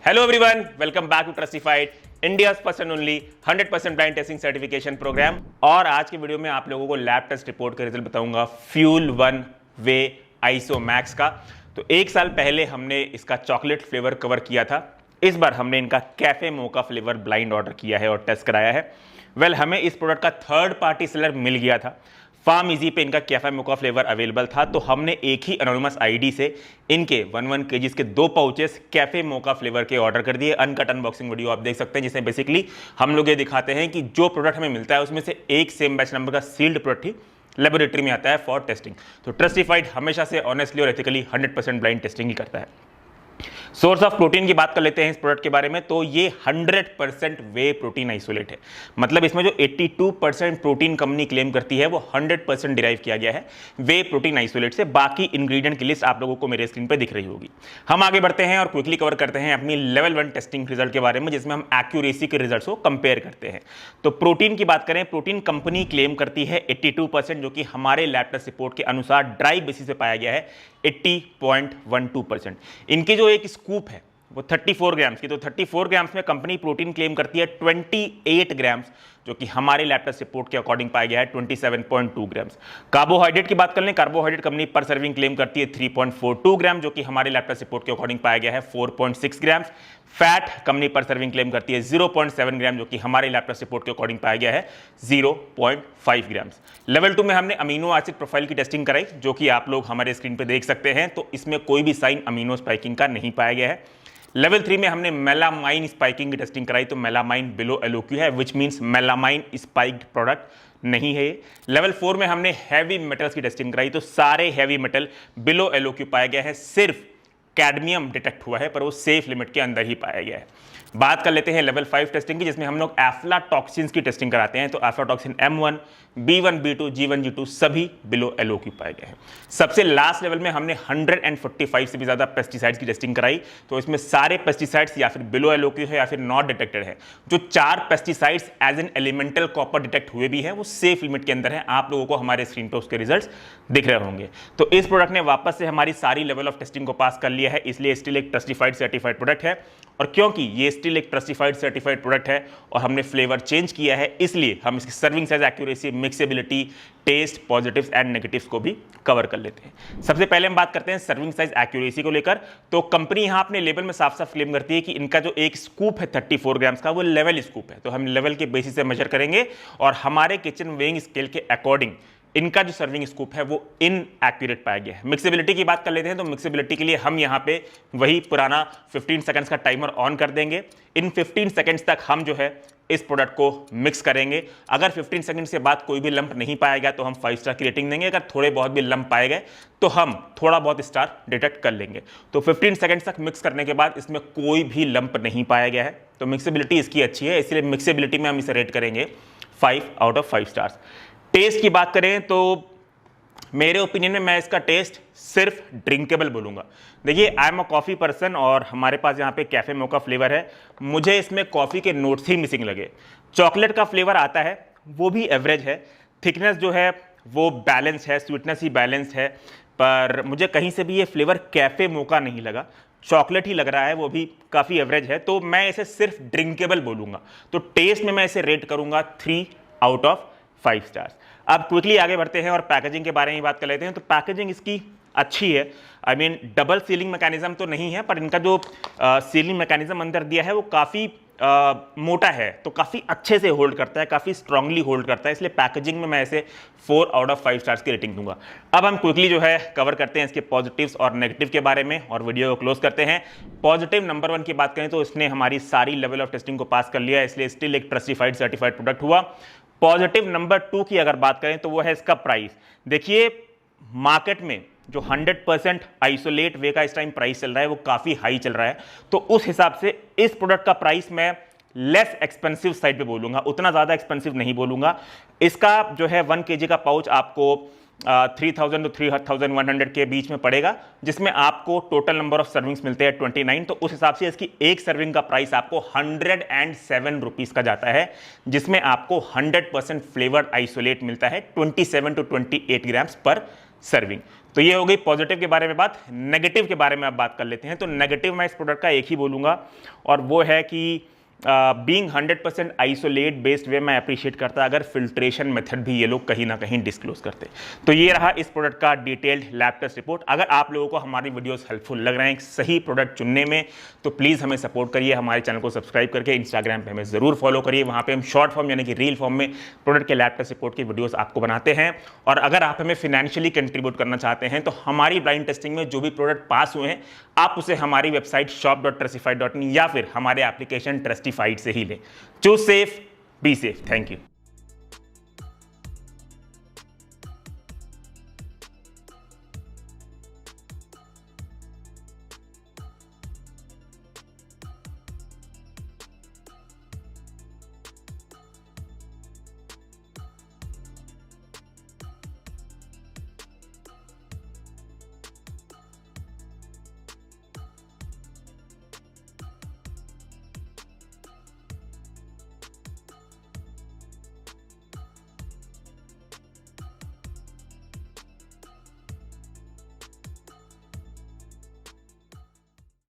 Hello everyone, welcome back to Trustified, India's first and only 100% blind testing certification programme. और आज के video में आप लोगों को लैब टेस्ट रिपोर्ट का रिजल्ट बताऊंगा fuel one way iso max का। तो एक साल पहले हमने इसका चॉकलेट फ्लेवर कवर किया था, इस बार हमने इनका कैफे मोका फ्लेवर ब्लाइंड ऑर्डर किया है और टेस्ट कराया है। हमें इस प्रोडक्ट का थर्ड पार्टी सेलर मिल गया था, फार्म इजी पे इनका कैफे मोका फ्लेवर अवेलेबल था, तो हमने एक ही एनोनिमस आईडी से इनके 1 kg के 2 पाउचेस कैफे मोका फ्लेवर के ऑर्डर कर दिए। अनकट अनबॉक्सिंग वीडियो आप देख सकते हैं, जिसमें बेसिकली हम लोग ये दिखाते हैं कि जो प्रोडक्ट हमें मिलता है उसमें से एक सेम बैच नंबर का सील्ड प्रोडक्ट ही लेबोरेटरी में आता है फॉर टेस्टिंग। तो ट्रस्टिफाइड हमेशा से ऑनेस्टली और एथिकली 100% ब्लाइंड टेस्टिंग ही करता है। सोर्स ऑफ प्रोटीन की बात कर लेते हैं इस प्रोडक्ट के बारे में। तो ये 100% वे प्रोटीन आइसोलेट है, मतलब इसमें जो 82% प्रोटीन कंपनी क्लेम करती है वो 100% डिराइव किया गया है वे प्रोटीन आइसोलेट से। बाकी इंग्रेडिएंट की लिस्ट आप लोगों को मेरे स्क्रीन पर दिख रही होगी। हम आगे बढ़ते हैं और क्विकली कवर करते हैं अपनी लेवल 1 टेस्टिंग रिजल्ट के बारे में, जिसमें हम एक्यूरेसी के रिजल्ट को कंपेयर करते हैं। तो प्रोटीन की बात करें, प्रोटीन कंपनी क्लेम करती है 82%, जो कि हमारे लैब टेस्ट रिपोर्ट के अनुसार ड्राई बेसिस पे पाया गया है 80.12%। इनकी जो एक स्कूप है वो 34 ग्राम्स की, तो 34 ग्राम्स में कंपनी प्रोटीन क्लेम करती है 28 ग्राम्स, जो कि हमारे लैब टेस्ट रिपोर्ट के अकॉर्डिंग पाया गया है 27.2 ग्राम्स। कार्बोहाइड्रेट की बात कर लें, कार्बोहाइड्रेट कंपनी पर सर्विंग क्लेम करती है 3.42 ग्राम, जो कि हमारे लैब टेस्ट रिपोर्ट के अकॉर्डिंग पाया गया है 4.6 ग्राम्स। फैट कंपनी पर सर्विंग क्लेम करती है 0.7 ग्राम, जो कि हमारे लैब टेस्ट रिपोर्ट के अकॉर्डिंग पाया गया है 0.5 ग्राम्स। लेवल 2 में हमने अमीनो एसिड प्रोफाइल की टेस्टिंग कराई, जो कि आप लोग हमारे स्क्रीन पे देख सकते हैं। तो इसमें कोई भी साइन अमीनो स्पाइकिंग का नहीं पाया गया है। लेवल 3 में हमने मेलामाइन स्पाइकिंग की टेस्टिंग कराई, तो मेलामाइन बिलो एलओक्यू है, which means melamine spiked product नहीं है। लेवल 4 में हमने हैवी मेटल्स की टेस्टिंग कराई, तो सारे हैवी मेटल बिलो एलओक्यू पाया गया है, सिर्फ कैडमियम डिटेक्ट हुआ है, पर वो सेफ लिमिट के अंदर ही पाया गया है। बात कर लेते हैं लेवल 5 टेस्टिंग की, जिसमें हम लोग एफ्लाटॉक्सिन्स की टेस्टिंग कराते हैं। तो aflatoxin M1, B1, B2, G1, G2 सभी बिलो एलओक्यू पाए गए हैं। सबसे लास्ट लेवल में हमने 145 से भी ज्यादा पेस्टिसाइड्स की टेस्टिंग कराई, तो इसमें सारे पेस्टिसाइड्स या फिर बिलो एलओक्यू है या फिर नॉट डिटेक्टेड है। जो 4 pesticides as an elemental copper detect हुए भी हैं वो सेफ लिमिट के अंदर है। आप लोगों को हमारे स्क्रीन पर उसके रिजल्ट्स दिख रहे होंगे। तो इस प्रोडक्ट ने वापस से हमारी सारी लेवल ऑफ टेस्टिंग को पास कर लिया है, इसलिए स्टिल एक ट्रस्टिफाइड सर्टिफाइड प्रोडक्ट है। और क्योंकि ये स्टिल एक ट्रस्टिफाइड सर्टिफाइड प्रोडक्ट है और हमने फ्लेवर चेंज किया है, इसलिए हम इसकी serving size, accuracy, mixability, taste, positives and negatives को भी कवर कर लेते हैं। सबसे पहले हम बात करते हैं सर्विंग साइज एक्यूरेसी को लेकर। तो कंपनी यहां अपने लेबल में साफ साफ क्लेम करती है कि इनका जो एक स्कूप है 34 ग्राम्स का, वो लेवल स्कूप है। तो हम लेवल के बेसिस से मेजर करेंगे और हमारे किचन वेइंग स्केल के अकॉर्डिंग इनका जो सर्विंग स्कूप है वो इन एक्यूरेट पाया गया है। मिक्सेबिलिटी की बात कर लेते हैं, तो मिक्सेबिलिटी के लिए हम यहाँ पे वही पुराना 15 सेकंड्स का टाइमर ऑन कर देंगे। इन 15 सेकंड्स तक हम जो है इस प्रोडक्ट को मिक्स करेंगे। अगर 15 सेकंड के बाद कोई भी लंप नहीं पाया गया तो हम 5 स्टार की रेटिंग देंगे। अगर थोड़े बहुत भी लंप पाए गए तो हम थोड़ा बहुत स्टार डिटेक्ट कर लेंगे। तो 15 सेकंड तक मिक्स करने के बाद इसमें कोई भी लंप नहीं पाया गया है, तो मिक्सेबिलिटी इसकी अच्छी है, इसलिए मिक्सेबिलिटी में हम इसे रेट करेंगे 5 आउट ऑफ 5 स्टार्स। टेस्ट की बात करें तो मेरे ओपिनियन में मैं इसका टेस्ट सिर्फ ड्रिंकेबल बोलूंगा। देखिए, I am a coffee person और हमारे पास यहाँ पे कैफे मोका फ्लेवर है, मुझे इसमें कॉफ़ी के नोट्स ही मिसिंग लगे। चॉकलेट का फ्लेवर आता है वो भी एवरेज है, थिकनेस जो है वो बैलेंस है, स्वीटनेस ही बैलेंस है, पर मुझे कहीं से भी ये फ्लेवर कैफे मोका नहीं लगा। चॉकलेट ही लग रहा है, वो भी काफ़ी एवरेज है, तो मैं इसे सिर्फ ड्रिंकेबल बोलूँगा। तो टेस्ट में मैं इसे रेट करूँगा 3 आउट ऑफ 5 स्टार्स। अब क्विकली आगे बढ़ते हैं और पैकेजिंग के बारे में बात कर लेते हैं। तो पैकेजिंग इसकी अच्छी है, I mean double ceiling mechanism तो नहीं है, पर इनका जो सीलिंग मैकेनिज्म अंदर दिया है वो काफ़ी मोटा है, तो काफ़ी अच्छे से होल्ड करता है, काफ़ी स्ट्रांगली होल्ड करता है, इसलिए पैकेजिंग में मैं इसे 4 आउट ऑफ 5 स्टार्स की रेटिंग दूंगा। अब हम क्विकली जो है कवर करते हैं इसके पॉजिटिव्स और नेगेटिव के बारे में और वीडियो को क्लोज करते हैं। पॉजिटिव नंबर 1 की बात करें तो इसने हमारी सारी लेवल ऑफ टेस्टिंग को पास कर लिया, इसलिए स्टिल एक ट्रस्टिफाइड सर्टिफाइड प्रोडक्ट हुआ। पॉजिटिव नंबर 2 की अगर बात करें तो वो है इसका प्राइस। देखिए, मार्केट में जो 100% आइसोलेट वे का इस टाइम प्राइस चल रहा है वो काफ़ी हाई चल रहा है, तो उस हिसाब से इस प्रोडक्ट का प्राइस मैं लेस एक्सपेंसिव साइड पे बोलूँगा, उतना ज़्यादा एक्सपेंसिव नहीं बोलूँगा। इसका जो है 1 kg का पाउच आपको 3000 to 3100 के बीच में पड़ेगा, जिसमें आपको टोटल नंबर ऑफ सर्विंग्स मिलते हैं 29। तो उस हिसाब से इसकी एक सर्विंग का प्राइस आपको 107 रुपीज़ का जाता है, जिसमें आपको 100% फ्लेवर्ड आइसोलेट मिलता है 27 to 28 ग्राम्स पर सर्विंग। तो ये हो गई पॉजिटिव के बारे में बात। नेगेटिव के बारे में अब बात कर लेते हैं। तो नेगेटिव मैं इस प्रोडक्ट का एक ही बोलूँगा, और वो है कि बीइंग 100% आइसोलेट बेस्ड वे मैं अप्रिशिएट करता अगर फिल्ट्रेशन मेथड भी ये लोग कहीं ना कहीं डिस्क्लोज करते। तो ये रहा इस प्रोडक्ट का डिटेल्ड लैब टेस्ट रिपोर्ट। अगर आप लोगों को हमारी वीडियोस हेल्पफुल लग रहे हैं सही प्रोडक्ट चुनने में, तो प्लीज़ हमें सपोर्ट करिए, हमारे चैनल को सब्सक्राइब करके इंस्टाग्राम पे हमें ज़रूर फॉलो करिए। वहाँ पे हम शॉर्ट फॉर्म यानी कि रील फॉर्म में प्रोडक्ट के लैब टेस्ट रिपोर्ट की वीडियोस आपको बनाते हैं। और अगर आप हमें फाइनेंशियली कंट्रीब्यूट करना चाहते हैं तो हमारी ब्लाइंड टेस्टिंग में जो भी प्रोडक्ट पास हुए हैं आप उसे हमारी वेबसाइट shop.trustify.in या फिर हमारे एप्लीकेशन ट्रस्टिफाइड से ही लें। Choose safe, be safe. Thank you.